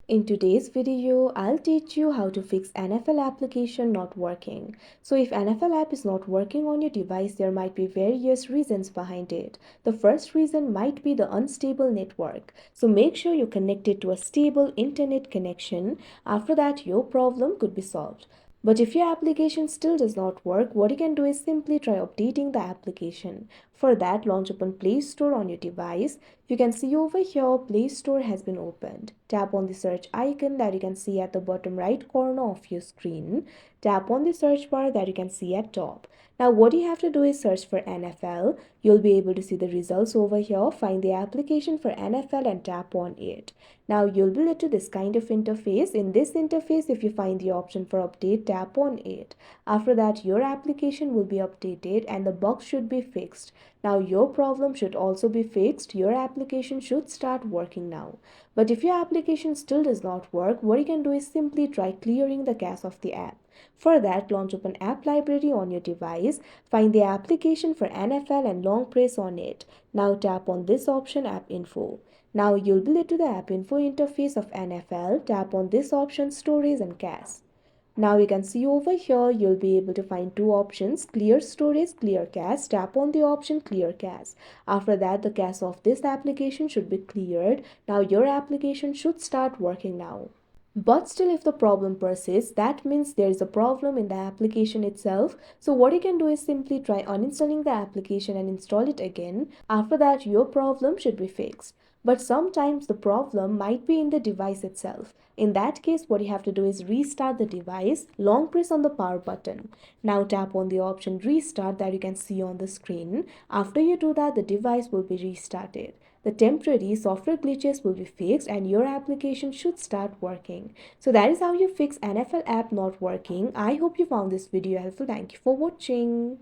In today's video, I'll teach you how to fix NFL application not working. So if NFL app is not working on your device, there might be various reasons behind it. The first reason might be the unstable network. So make sure you connect it to a stable internet connection. After that, your problem could be solved. But if your application still does not work, what you can do is simply try updating the application. For that, launch open Play Store on your device. You can see over here Play Store has been opened. Tap on the search icon that you can see at the bottom right corner of your screen. Tap on the search bar that you can see at top. Now what you have to do is search for NFL. You'll be able to see the results over here. Find the application for NFL and tap on it. Now you'll be led to this kind of interface. In this interface, if you find the option for update, tap on it. After that, your application will be updated and the bug should be fixed. Now your problem should also be fixed. Your application should start working now. But if your application still does not work, what you can do is simply try clearing the cache of the app. For that, launch open app library on your device, find the application for NFL and long press on it. Now tap on this option app info. Now you'll be led to the app info interface of NFL. Tap on this option storage and cache. Now you can see over here you'll be able to find two options, clear storage, clear cache. Tap on the option clear cache. After that, the cache of this application should be cleared. Now your application should start working now. But still, if the problem persists, that means there is a problem in the application itself. So what you can do is simply try uninstalling the application and install it again. After that, your problem should be fixed. But sometimes the problem might be in the device itself. In that case, what you have to do is restart the device, long press on the power button. Now tap on the option restart that you can see on the screen. After you do that, the device will be restarted. The temporary software glitches will be fixed and your application should start working. So that is how you fix NFL app not working. I hope you found this video helpful. Thank you for watching.